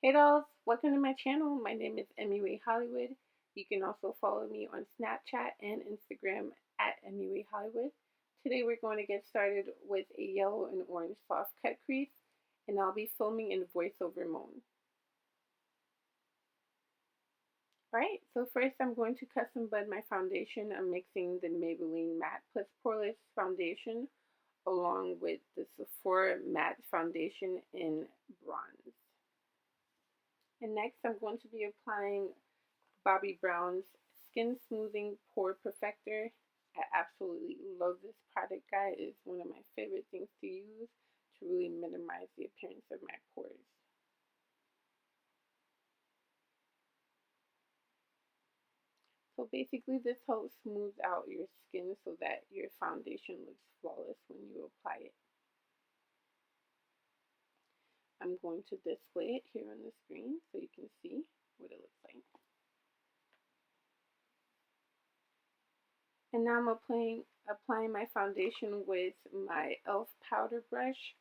Hey dolls, welcome to my channel. My name is MuaHollywood. You can also follow me on Snapchat and Instagram at MuaHollywood. Today we're going to get started with a yellow and orange soft cut crease, and I'll be filming in voiceover mode. Alright, so first I'm going to custom blend my foundation. I'm mixing the Maybelline Matte plus Poreless foundation along with the Sephora Matte foundation in bronze. And next I'm going to be applying Bobbi Brown's Skin Smoothing Pore Perfector. I absolutely love this product, guys. It's one of my favorite things to use to really minimize the appearance of my pores. So basically this helps smooth out your skin so that your foundation looks flawless when you apply it. I'm going to display it here on the screen so you can see what it looks like. And now I'm applying my foundation with my e.l.f. powder brush.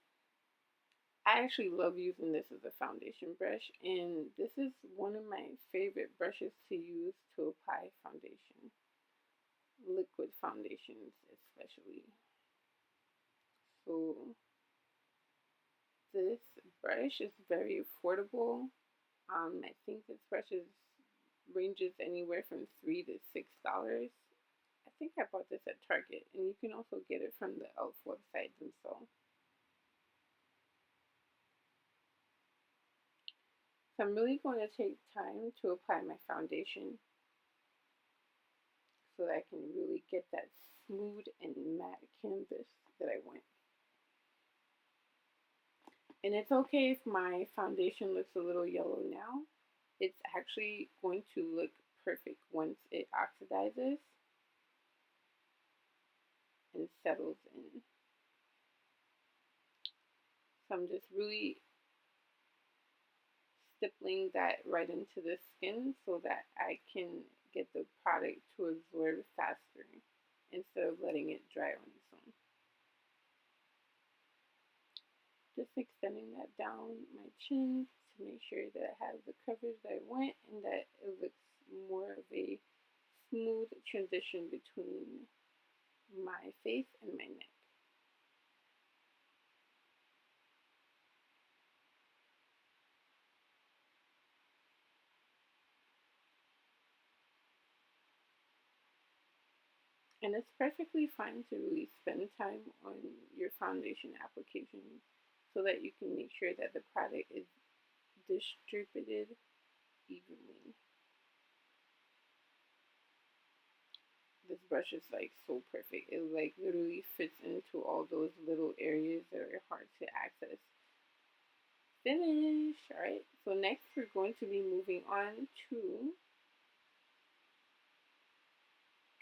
I actually love using this as a foundation brush, and this is one of my favorite brushes to use to apply foundation. Liquid foundations especially. So this brush is very affordable. I think this brush ranges anywhere from $3 to $6. I think I bought this at Target, and you can also get it from the e.l.f. website themselves. So I'm really going to take time to apply my foundation so that I can really get that smooth and matte canvas that I want. And it's okay if my foundation looks a little yellow now. It's actually going to look perfect once it oxidizes and settles in. So I'm just really stippling that right into the skin so that I can get the product to absorb faster instead of letting it dry on its own. Just extending that down my chin to make sure that I have the coverage that I want and that it looks more of a smooth transition between my face and my neck. And it's perfectly fine to really spend time on your foundation application so that you can make sure that the product is distributed evenly. This brush is like so perfect. It like literally fits into all those little areas that are hard to access. Finish. Alright, so next we're going to be moving on to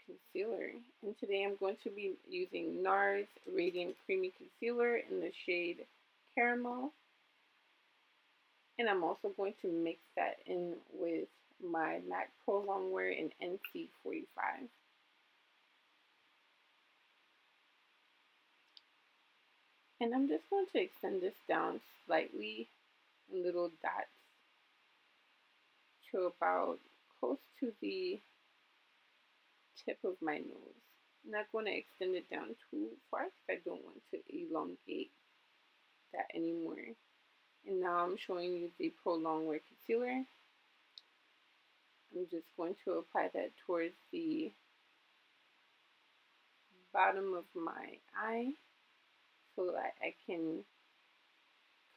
concealer, and today I'm going to be using NARS Radiant Creamy Concealer in the shade Caramel, and I'm also going to mix that in with my MAC Pro Longwear in NC45. And I'm just going to extend this down slightly in little dots to about close to the tip of my nose. I'm not going to extend it down too far because I don't want to elongate that anymore. And now I'm showing you the Pro Longwear Concealer. I'm just going to apply that towards the bottom of my eye so that I can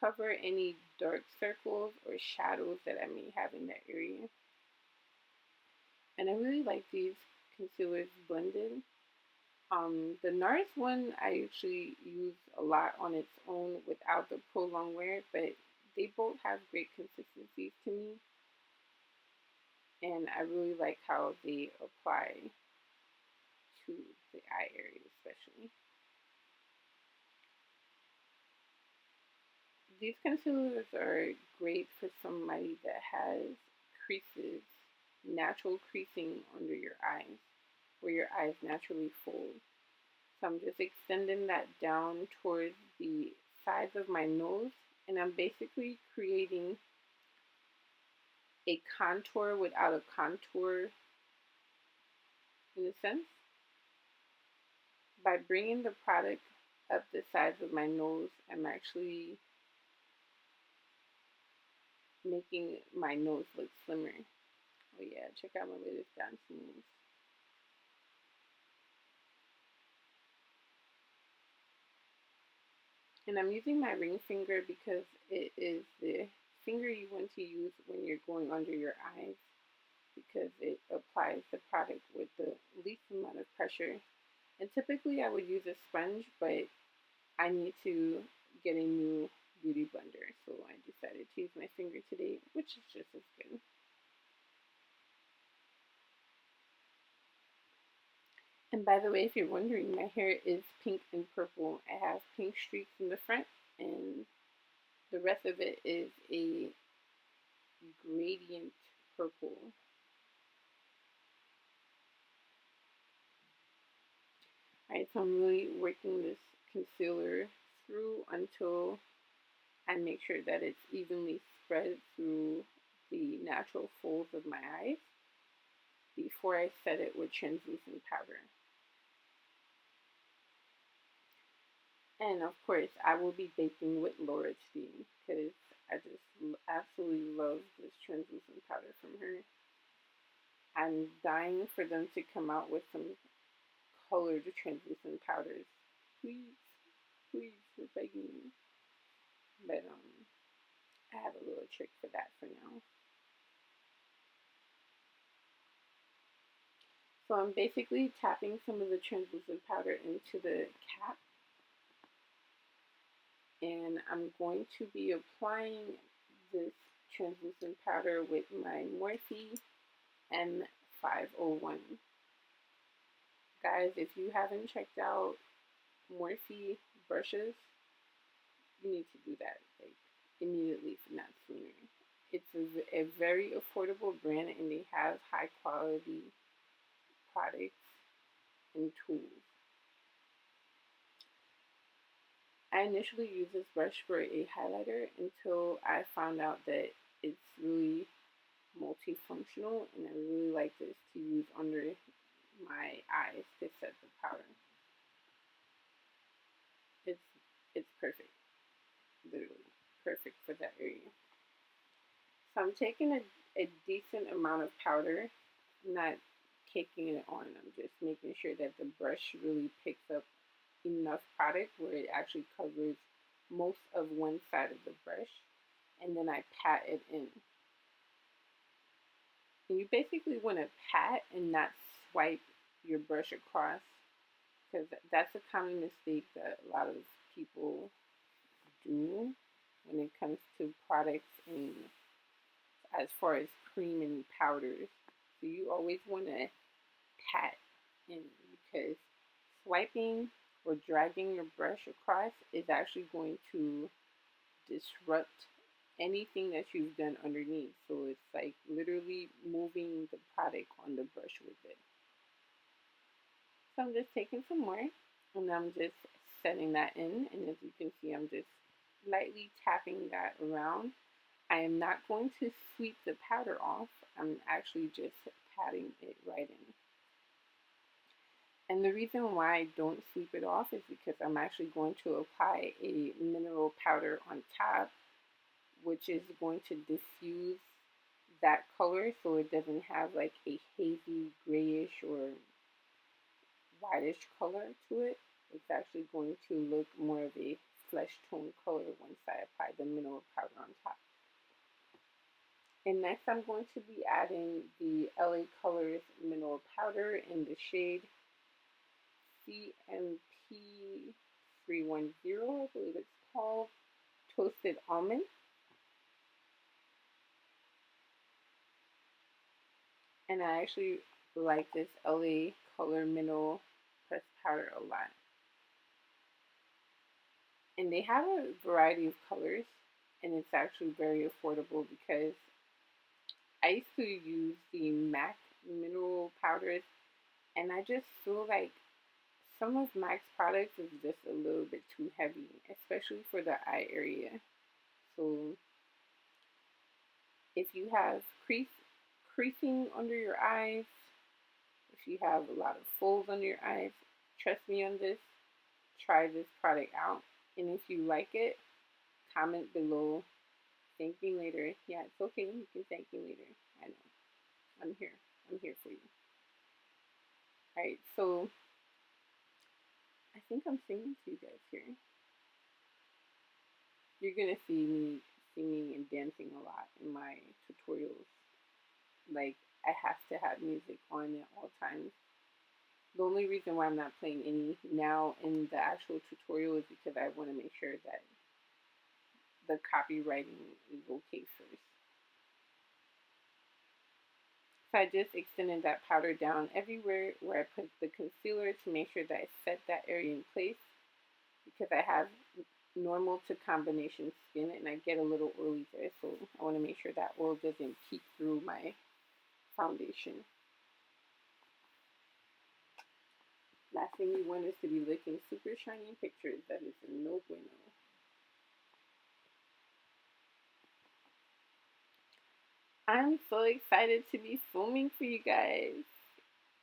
cover any dark circles or shadows that I may have in that area. And I really like these concealers blended. The NARS one I actually use a lot on its own without the Pro Longwear, but they both have great consistencies to me. And I really like how they apply to the eye area especially. These concealers are great for somebody that has creases, natural creasing under your eyes, where your eyes naturally fold. So I'm just extending that down towards the sides of my nose, and I'm basically creating a contour without a contour, in a sense, by bringing the product up the sides of my nose. I'm actually making my nose look slimmer. Oh yeah, check out my latest dance moves. And I'm using my ring finger because it is the finger you want to use when you're going under your eyes, because it applies the product with the least amount of pressure. And typically I would use a sponge, but I need to get a new beauty blender, so I decided to use my finger today, which is just as good. And by the way, if you're wondering, my hair is pink and purple. I have pink streaks in the front, and the rest of it is a gradient purple. Alright, so I'm really working this concealer through until I make sure that it's evenly spread through the natural folds of my eyes before I set it with translucent powder. And of course, I will be baking with Laura today because I just absolutely love this translucent powder from her. I'm dying for them to come out with some colored translucent powders. Please, please, we're begging you. But I have a little trick for that for now. So I'm basically tapping some of the translucent powder into the cap. And I'm going to be applying this translucent powder with my Morphe M501. Guys, if you haven't checked out Morphe brushes, you need to do that like immediately, if not sooner. It's a very affordable brand, and they have high quality products and tools. I initially used this brush for a highlighter until I found out that it's really multifunctional, and I really like this to use under my eyes to set the powder. It's perfect, literally perfect for that area. So I'm taking a decent amount of powder, not caking it on. I'm just making sure that the brush really picks up enough product where it actually covers most of one side of the brush, and then I pat it in. And you basically want to pat and not swipe your brush across, because that's a common mistake that a lot of people do when it comes to products and as far as cream and powders. So you always want to pat in, because swiping or dragging your brush across is actually going to disrupt anything that you've done underneath. So it's like literally moving the product on the brush with it. So I'm just taking some more, and I'm just setting that in, and as you can see, I'm just lightly tapping that around. I am not going to sweep the powder off. I'm actually just patting it right in. And the reason why I don't sweep it off is because I'm actually going to apply a mineral powder on top, which is going to diffuse that color so it doesn't have like a hazy grayish or whitish color to it. It's actually going to look more of a flesh tone color once I apply the mineral powder on top. And next I'm going to be adding the LA Colors mineral powder in the shade CMP 310, I believe it's called, Toasted Almond. And I actually like this LA Color mineral pressed powder a lot. And they have a variety of colors, and it's actually very affordable because I used to use the MAC mineral powders, and I just feel like some of MAC's products is just a little bit too heavy, especially for the eye area. So If you have creasing under your eyes, if you have a lot of folds under your eyes, trust me on this. Try this product out. And if you like it, comment below. Thank me later. Yeah, it's okay. You can thank me later. I know. I'm here. I'm here for you. Alright, so I think I'm singing to you guys here. You're gonna see me singing and dancing a lot in my tutorials. Like, I have to have music on at all times. The only reason why I'm not playing any now in the actual tutorial is because I want to make sure that the copywriting is okay first. So I just extended that powder down everywhere where I put the concealer to make sure that I set that area in place, because I have normal to combination skin and I get a little oily there, so I want to make sure that oil doesn't peek through my foundation. Last thing we want is to be looking super shiny in pictures. That is a no bueno. I'm so excited to be filming for you guys.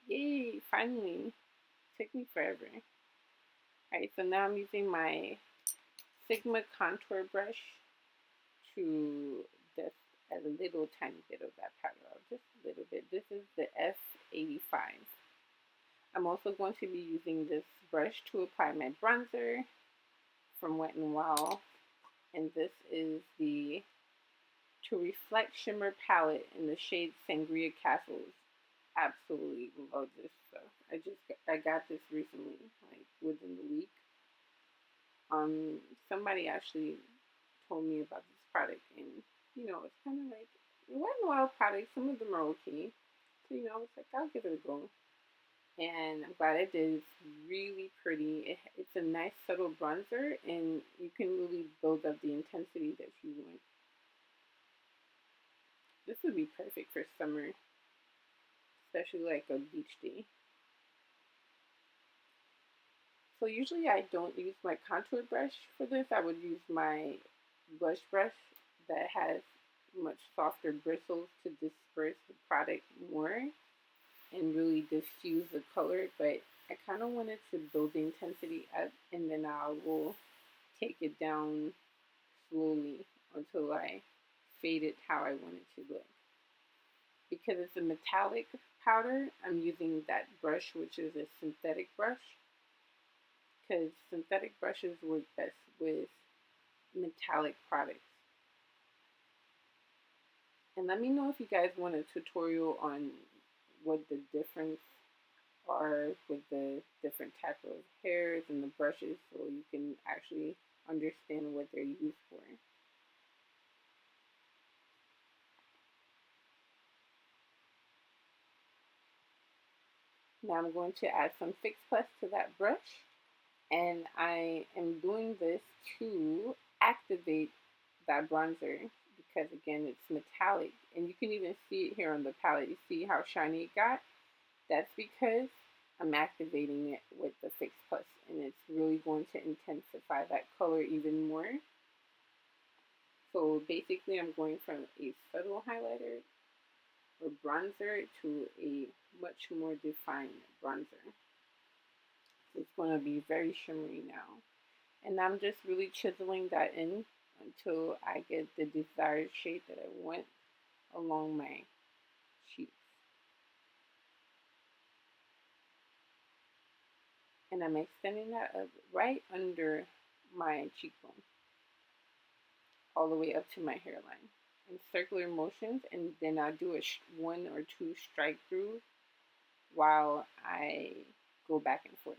Yay, finally. Took me forever. Alright, so now I'm using my Sigma contour brush to just add a little tiny bit of that powder, just a little bit. This is the F85. I'm also going to be using this brush to apply my bronzer from Wet n Wild, and this is the To Reflect Shimmer palette in the shade Sand-Gria Castles. Absolutely love this stuff. I got this recently, like within the week. Somebody actually told me about this product, and you know, it's kind of like Wet n Wild products. Some of them are okay, so you know, I was like, I'll give it a go. And I'm glad I did. It's really pretty. It's a nice subtle bronzer, and you can really build up the intensity that you want. This would be perfect for summer, especially like a beach day. So usually I don't use my contour brush for this. I would use my blush brush that has much softer bristles to disperse the product more and really diffuse the color, but I kind of wanted to build the intensity up, and then I will take it down slowly until I fade it how I want it to look. Because it's a metallic powder, I'm using that brush, which is a synthetic brush, because synthetic brushes work best with metallic products. And let me know if you guys want a tutorial on what the difference are with the different type of hairs and the brushes, so you can actually understand what they're used for. Now I'm going to add some Fix Plus to that brush, and I am doing this to activate that bronzer, because again, it's metallic, and you can even see it here on the palette. You see how shiny it got? That's because I'm activating it with the Fix Plus, and it's really going to intensify that color even more. So basically I'm going from a subtle highlighter or bronzer to a much more defined bronzer. So it's going to be very shimmery now. And I'm just really chiseling that in until I get the desired shade that I want along my cheeks. And I'm extending that up right under my cheekbone, all the way up to my hairline in circular motions, and then I'll do a one or two strike through while I go back and forth.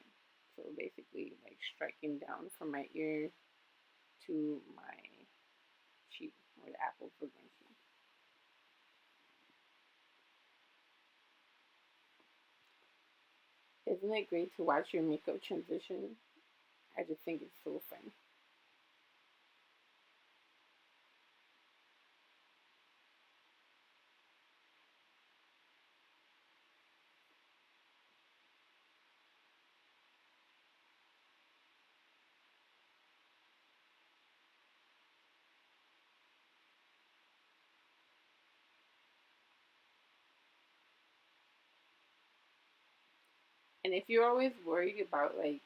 So basically like striking down from my ear to my cheek, or the apples of my cheek. Isn't it great to watch your makeup transition? I just think it's so fun. And if you're always worried about like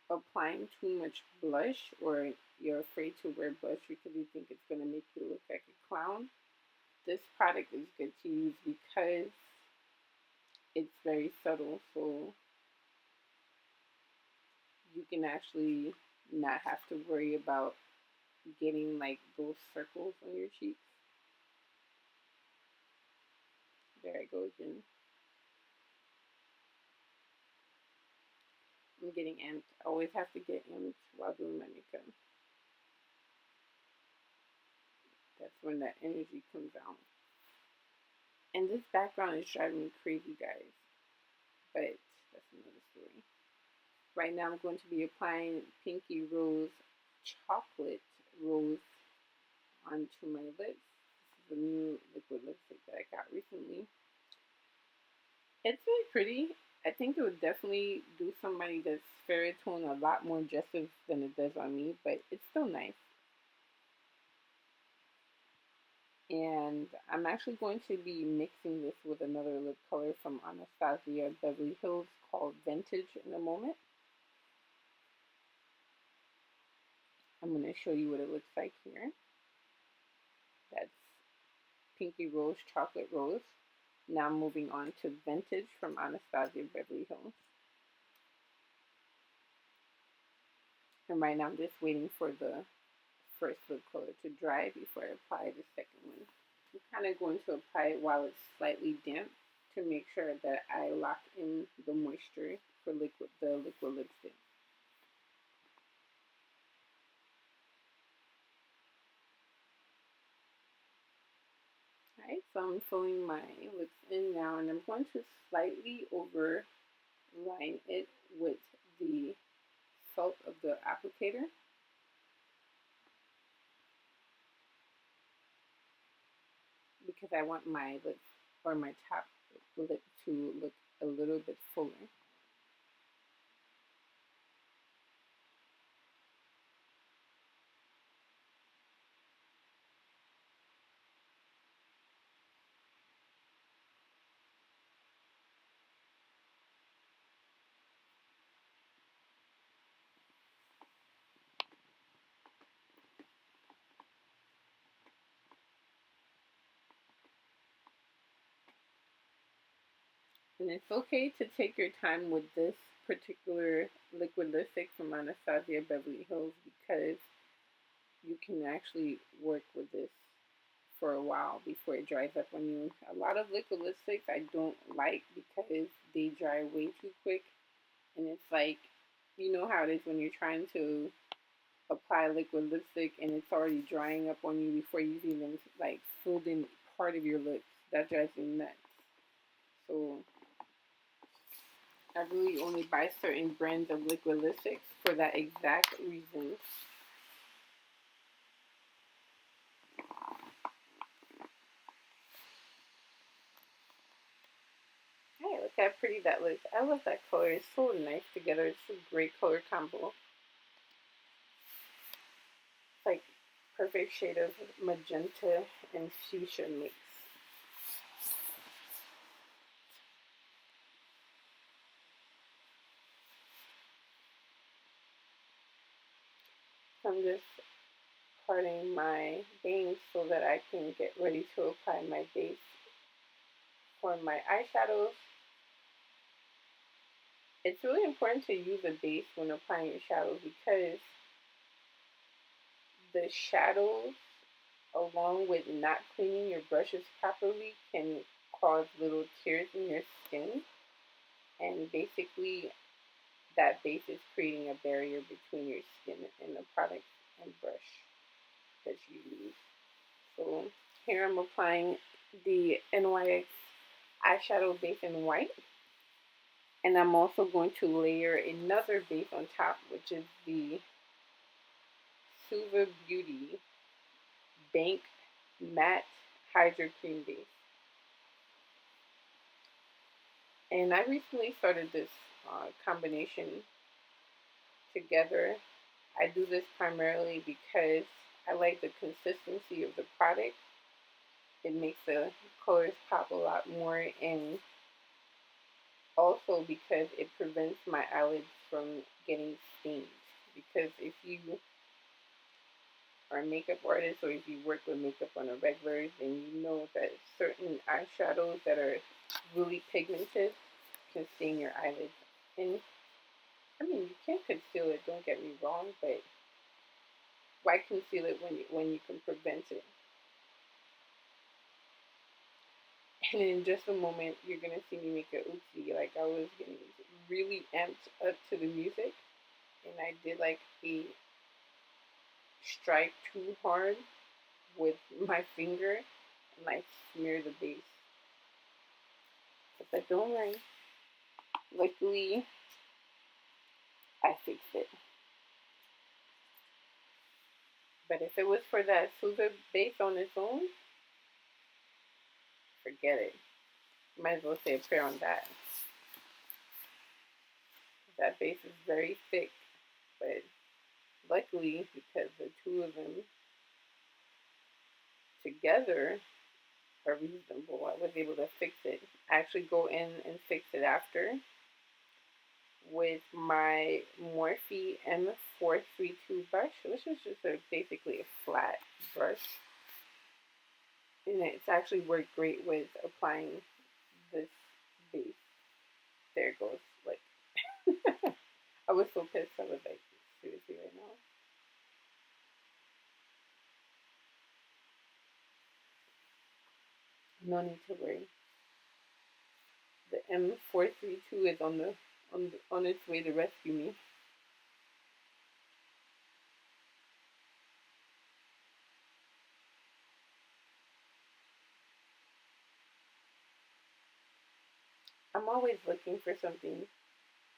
applying too much blush, or you're afraid to wear blush because you think it's going to make you look like a clown, this product is good to use because it's very subtle, so you can actually not have to worry about getting like those circles on your cheeks. There I go again. I'm getting amped. I always have to get amped while doing my makeup. That's when that energy comes out. And this background is driving me crazy, guys. But that's another story. Right now I'm going to be applying Pinky Rose Chocolate Rose onto my lips. This is a new liquid lipstick that I got recently. It's really pretty. I think it would definitely do somebody that's fair tone a lot more justice than it does on me, but it's still nice. And I'm actually going to be mixing this with another lip color from Anastasia Beverly Hills called Vintage in a moment. I'm going to show you what it looks like here. That's Pinky Rose Chocolate Rose. Now moving on to Vintage from Anastasia Beverly Hills. And right now I'm just waiting for the first lip color to dry before I apply the second one. I'm kind of going to apply it while it's slightly damp to make sure that I lock in the moisture for the liquid lipstick. Alright, so I'm filling my lips in now, and I'm going to slightly overline it with the felt of the applicator. Because I want my lips, or my top lip, to look a little bit fuller. And it's okay to take your time with this particular liquid lipstick from Anastasia Beverly Hills because you can actually work with this for a while before it dries up on you. A lot of liquid lipsticks I don't like because they dry way too quick. And it's like, you know how it is when you're trying to apply liquid lipstick and it's already drying up on you before you've even like filled in part of your lips. That drives me nuts. So I really only buy certain brands of liquid lipsticks for that exact reason. Hey, look how pretty that looks. I love that color. It's so nice together. It's a great color combo. It's like perfect shade of magenta and fuchsia mix. I'm just parting my bangs so that I can get ready to apply my base for my eyeshadows. It's really important to use a base when applying your shadows because the shadows, along with not cleaning your brushes properly, can cause little tears in your skin. And basically, that base is creating a barrier between your skin and the product and brush that you use. So here I'm applying the NYX eyeshadow base in white. And I'm also going to layer another base on top, which is the SUVA Beauty Bank Matte Hydra Cream Base. And I recently started this combination together. I do this primarily because I like the consistency of the product. It makes the colors pop a lot more, and Also because it prevents my eyelids from getting stained. Because if you are a makeup artist or if you work with makeup on a regular, then you know that certain eyeshadows that are really pigmented can stain your eyelids. And I mean, you can conceal it, don't get me wrong, but why conceal it when you can prevent it? And in just a moment, you're going to see me make an oopsie. Like, I was getting really amped up to the music, and I did like a strike too hard with my finger, and I smeared the base. But don't worry. Luckily, I fixed it. But if it was for that SUVA base on its own, forget it. Might as well say a prayer on that. That base is very thick, but luckily, because the two of them together are reasonable, I was able to fix it. I actually go in and fix it after with my Morphe M432 brush, which is just basically a flat brush. And it's actually worked great with applying this base. There it goes. Like, I was so pissed. I was like, seriously right now? No need to worry. The M432 is on its way to rescue me. I'm always looking for something.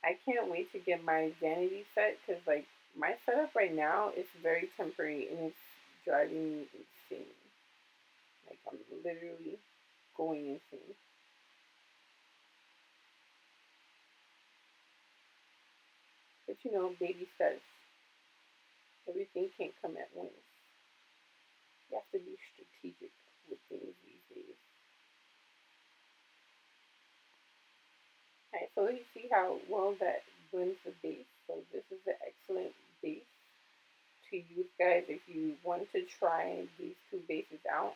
I can't wait to get my vanity set because, like, my setup right now is very temporary and it's driving me insane. Like, I'm literally going insane. But you know, baby steps. Everything can't come at once. You have to be strategic with things these days. Alright, so you see how well that blends the base. So this is an excellent base to use, guys, if you want to try these two bases out.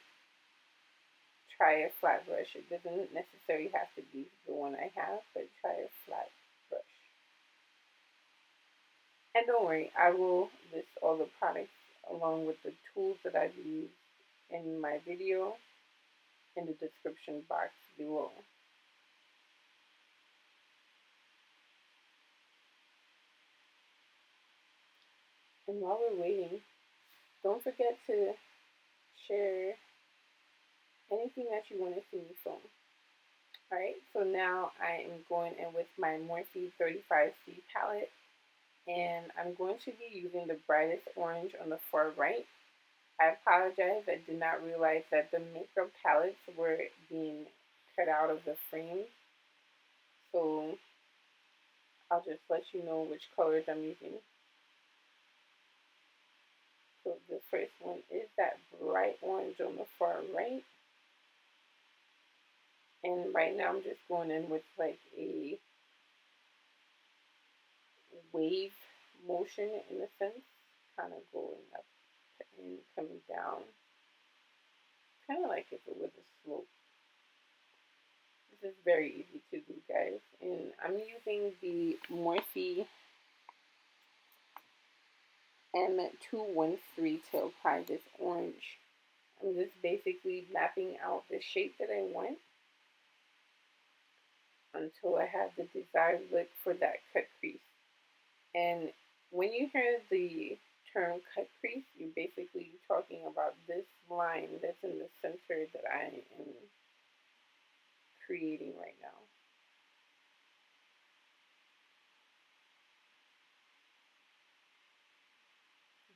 Try a flat brush. It doesn't necessarily have to be the one I have, but try a flat brush. And don't worry, I will list all the products along with the tools that I've used in my video in the description box below. And while we're waiting, don't forget to share anything that you want to see me film. Alright, so now I am going in with my Morphe 35C palette, and I'm going to be using the brightest orange on the far right. I apologize, I did not realize that the makeup palettes were being cut out of the frame, so I'll just let you know which colors I'm using. So the first one is that bright orange on the far right. And right now I'm just going in with like a wave motion in a sense, kind of going up and coming down, kind of like if it was a slope. This is very easy to do, guys. And I'm using the Morphe M213 to apply this orange. I'm just basically mapping out the shape that I want until I have the desired look for that cut crease. And when you hear the term cut crease, you're basically talking about this line that's in the center that I am creating right now.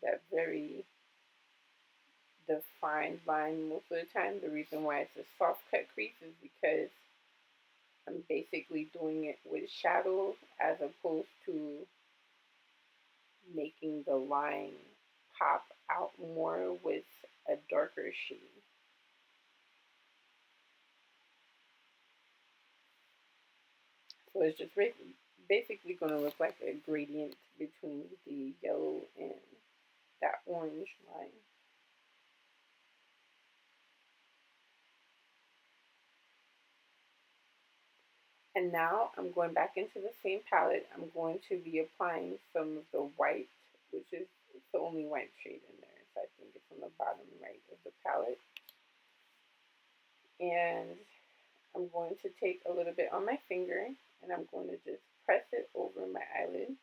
That very defined line most of the time. The reason why it's a soft cut crease is because I'm basically doing it with shadows as opposed to making the line pop out more with a darker shade. So it's just basically going to look like a gradient between the yellow and that orange line. And now I'm going back into the same palette. I'm going to be applying some of the white, which is the only white shade in there. So I think it's on the bottom right of the palette. And I'm going to take a little bit on my finger and I'm going to just press it over my eyelid.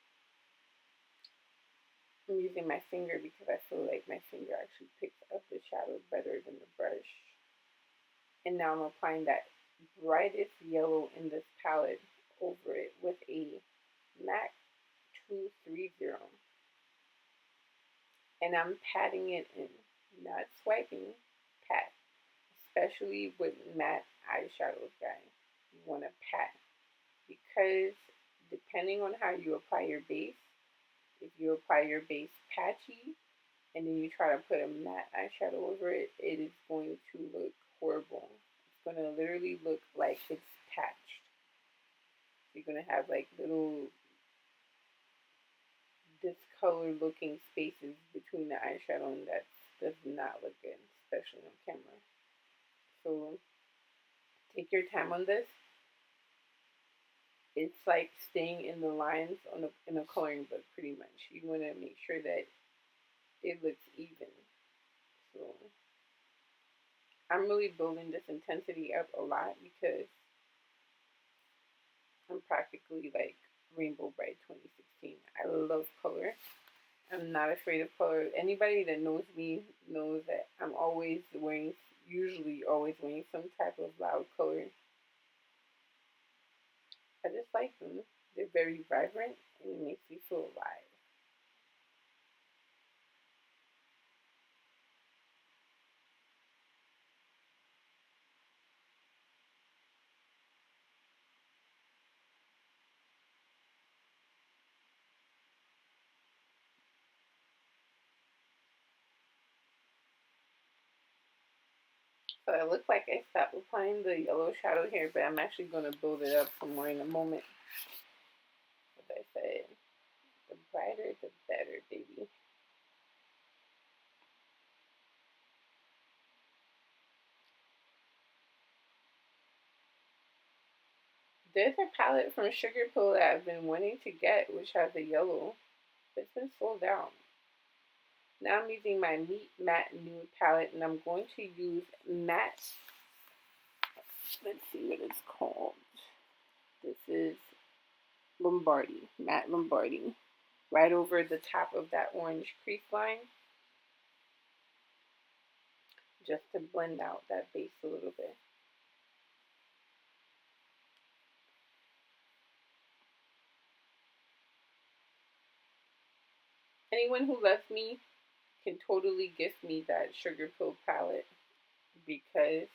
I'm using my finger because I feel like my finger actually picks up the shadow better than the brush. And now I'm applying that brightest yellow in this palette over it with a MAC 230. And I'm patting it in, not swiping, pat. Especially with matte eyeshadows, guys. You want to pat. Because depending on how you apply your base, if you apply your base patchy, and then you try to put a matte eyeshadow over it, it is going to look horrible. It's going to literally look like it's patched. You're going to have like little discolored looking spaces between the eyeshadow, and that does not look good, especially on camera. So take your time on this. It's like staying in the lines in a coloring book, pretty much. You want to make sure that it looks even. So I'm really building this intensity up a lot because I'm practically like Rainbow Bright 2016. I love color. I'm not afraid of color. Anybody that knows me knows that I'm usually always wearing some type of loud color. I just like them. They're very vibrant and it makes me feel alive. So it looks like I stopped applying the yellow shadow here, but I'm actually going to build it up some more in a moment. As I said, the brighter the better, baby. There's a palette from Sugar Pill that I've been wanting to get, which has a yellow. It's been sold out. Now I'm using my Meet Matte Nude palette, and I'm going to use matte. Let's see what it's called. This is Lombardi, Matte Lombardi. Right over the top of that orange crease line. Just to blend out that base a little bit. Anyone who loves me can totally gift me that Sugar Pill palette because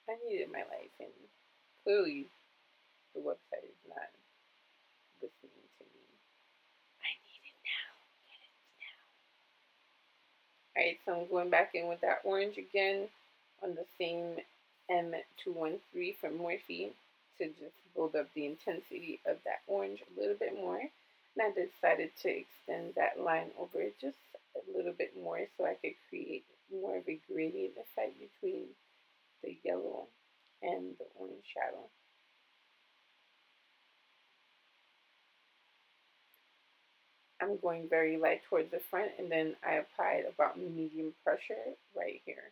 I need it in my life, and clearly the website is not listening to me. I need it now. Get it now. Alright, so I'm going back in with that orange again on the same M213 from Morphe to just build up the intensity of that orange a little bit more. And I decided to extend that line over it just a little bit more so I could create more of a gradient effect between the yellow and the orange shadow. I'm going very light towards the front, and then I applied about medium pressure right here.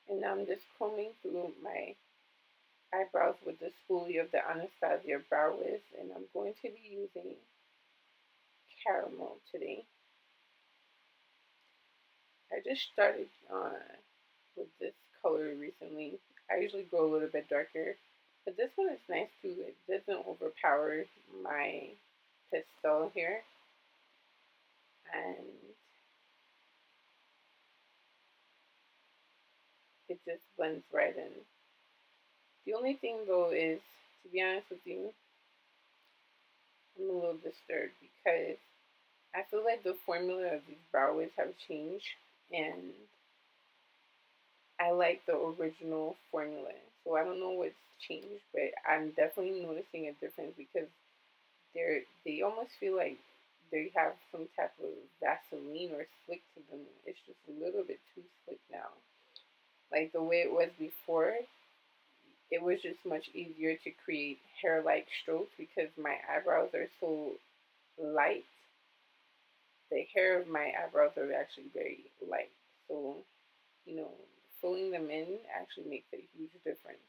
And now I'm just combing through my eyebrows with the spoolie of the Anastasia Brow Wiz, and I'm going to be using caramel today. I just started with this color recently. I usually go a little bit darker, but this one is nice too. It doesn't overpower my pastel here. And it just blends right in. The only thing though is, to be honest with you, I'm a little disturbed because I feel like the formula of these brow wigs have changed, and I like the original formula. So I don't know what's changed, but I'm definitely noticing a difference because they almost feel like they have some type of Vaseline or slick to them. It's just a little bit too slick now. Like the way it was before, it was just much easier to create hair-like strokes because my eyebrows are so light. The hair of my eyebrows are actually very light. So, you know, filling them in actually makes a huge difference.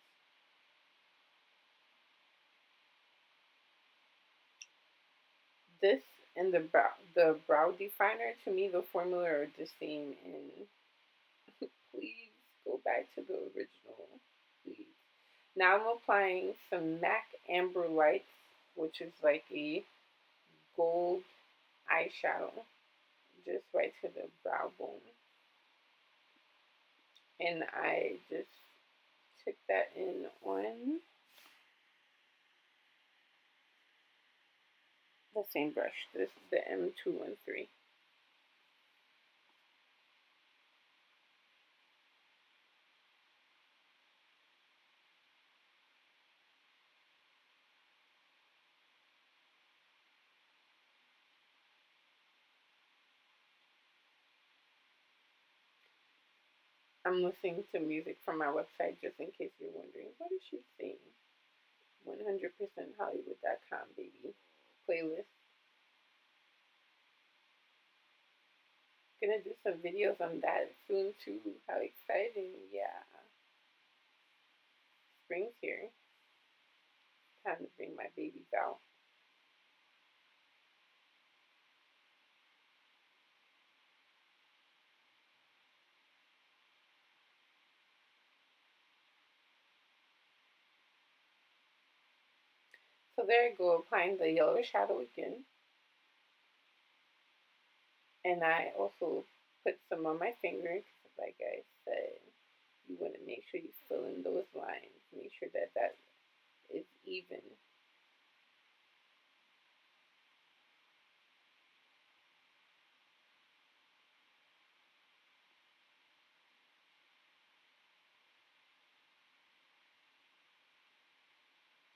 This and the brow definer, to me, the formula are the same. And please go back to the original, please. Now I'm applying some MAC Amber Lights, which is like a gold eyeshadow, just right to the brow bone. And I just took that in on the same brush. This is the M213. I'm listening to music from my website just in case you're wondering, what is she saying? 100%Hollywood.com, baby. Playlist. Gonna do some videos on that soon too. How exciting. Yeah. Spring's here. Time to bring my babies out. So there I go, applying the yellow shadow again. And I also put some on my finger because, like I said, you want to make sure you fill in those lines. Make sure that that is even.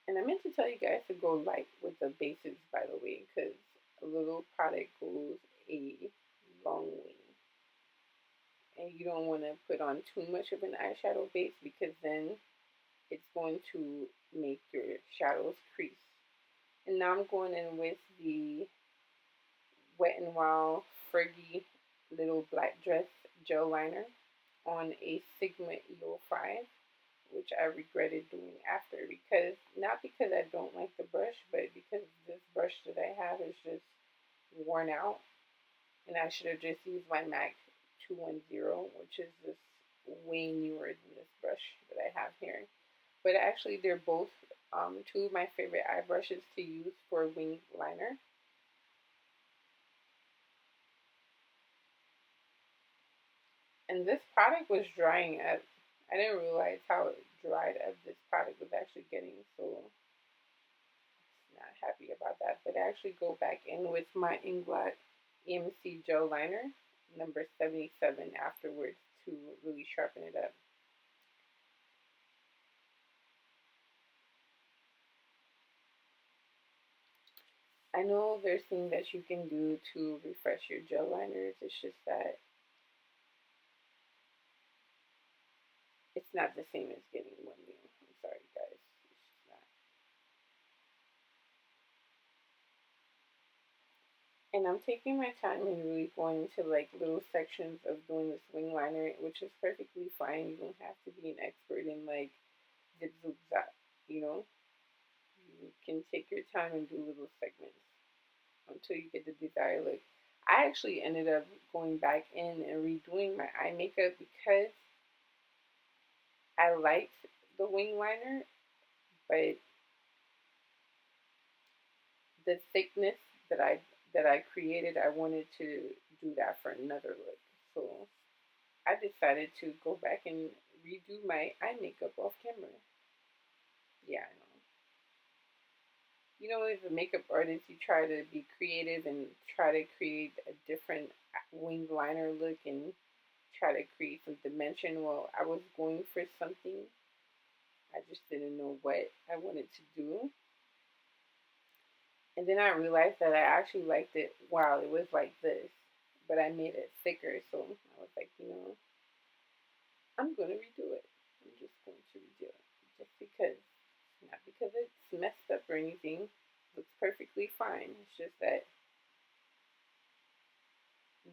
And I meant to tell you guys to go light with the bases, by the way, because a little product goes a long way. And you don't want to put on too much of an eyeshadow base because then it's going to make your shadows crease. And now I'm going in with the Wet n Wild Fergie Little Black Dress Gel Liner on a Sigma EO5, which I regretted doing after because, not because I don't like the brush, but because this brush that I have is just worn out. And I should have just used my MAC 210, which is this way newer than this brush that I have here. But actually, they're both two of my favorite eye brushes to use for wing liner. And this product was drying up. I didn't realize how dried up this product was actually getting, so not happy about that. But I actually go back in with my Inglot EMC Gel Liner, number 77, afterwards to really sharpen it up. I know there's things that you can do to refresh your gel liners. It's just that it's not the same as getting one new. I'm sorry, guys. It's just not. And I'm taking my time and really going into like little sections of doing this wing liner, which is perfectly fine. You don't have to be an expert in like zip zoop zap, you know? You can take your time and do little segments until you get the desired look. I actually ended up going back in and redoing my eye makeup because I liked the wing liner, but the thickness that I created, I wanted to do that for another look. So I decided to go back and redo my eye makeup off camera. Yeah, I know. you know, as a makeup artist, you try to be creative and try to create a different winged liner look and try to create some dimension. Well, I was going for something. I just didn't know what I wanted to do. And then I realized that I actually liked it while it was like this, but I made it thicker. So I was like, you know, I'm going to redo it. I'm just going to redo it. Just because, not because it's messed up or anything. It looks perfectly fine. It's just that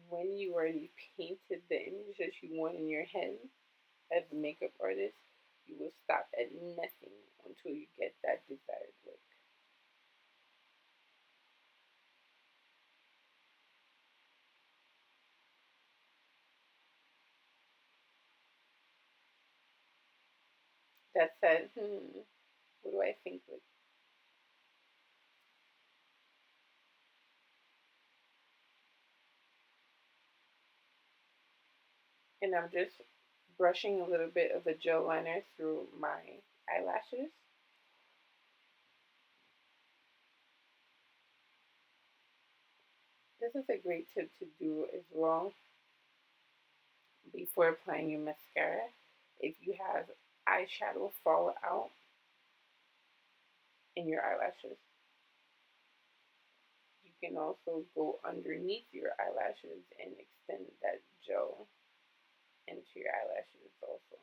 when you already painted the image that you want in your head as a makeup artist, you will stop at nothing until you get that desired look. That said, what do I think? Like, and I'm just brushing a little bit of the gel liner through my eyelashes. This is a great tip to do as well before applying your mascara. If you have eyeshadow fall out in your eyelashes, you can also go underneath your eyelashes and extend that gel into your eyelashes also.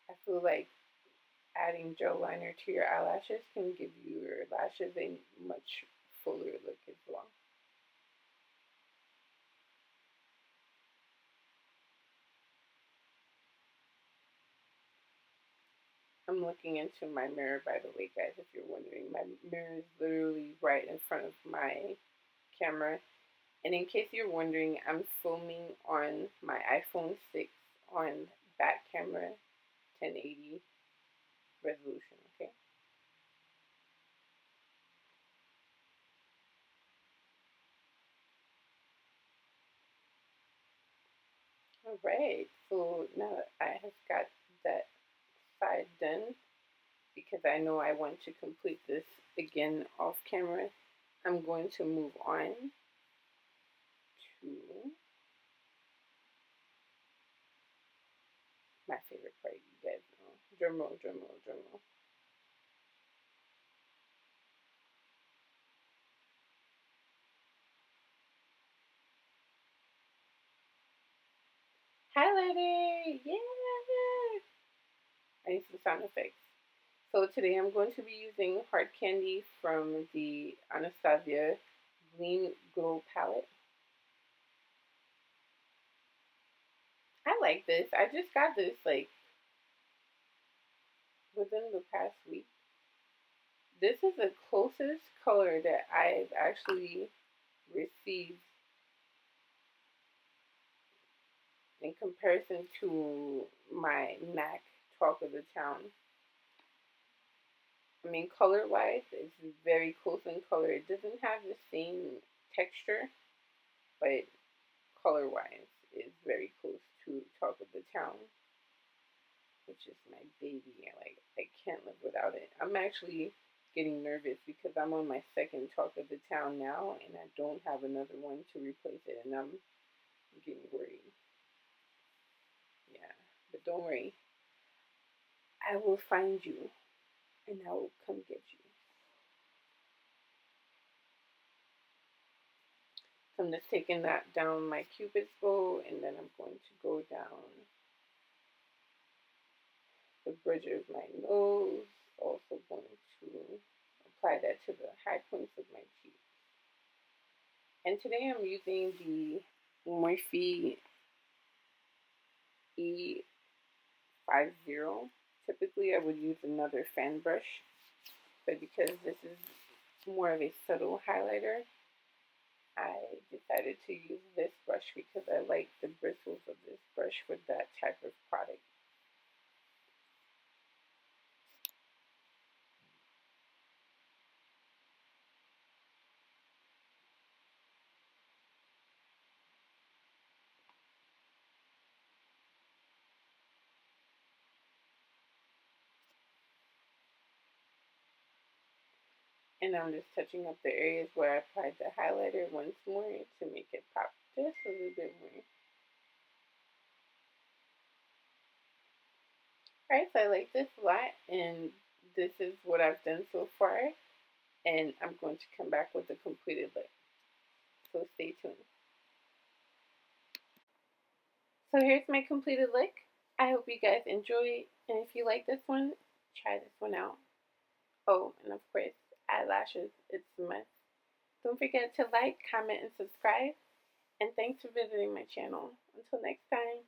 I feel like adding gel liner to your eyelashes can give your lashes a much fuller look as well. I'm looking into my mirror, by the way, guys, if you're wondering. My mirror is literally right in front of my camera. And in case you're wondering, I'm filming on my iPhone 6 on back camera 1080 resolution, okay? Alright, so now that I have got that side done, because I know I want to complete this again off camera, I'm going to move on to my favorite part, you guys know. Drum roll, drum roll, drum roll. Highlighter! Yeah! I need some sound effects. So today I'm going to be using Hard Candy from the Anastasia Gleam Glow Palette. I like this. I just got this like within the past week. This is the closest color that I've actually received in comparison to my MAC Talk of the Town. I mean, color wise, it's very close in color. It doesn't have the same texture, but color wise, it's very close to Talk of the Town, which is my baby. I can't live without it. I'm actually getting nervous because I'm on my second Talk of the Town now, and I don't have another one to replace it, and I'm getting worried. Yeah, but don't worry. I will find you, and I will come get you. So I'm just taking that down my Cupid's bow, and then I'm going to go down the bridge of my nose. Also going to apply that to the high points of my cheeks. And today I'm using the Morphe E50. Typically I would use another fan brush, but because this is more of a subtle highlighter, I decided to use this brush because I like the bristles of this brush for that type of product. And I'm just touching up the areas where I applied the highlighter once more to make it pop just a little bit more. Alright, so I like this a lot, and this is what I've done so far, and I'm going to come back with a completed look. So stay tuned. So here's my completed look. I hope you guys enjoy, and if you like this one, try this one out. Oh, and of course, eyelashes, it's a must. Don't forget to like, comment, and subscribe. And thanks for visiting my channel. Until next time.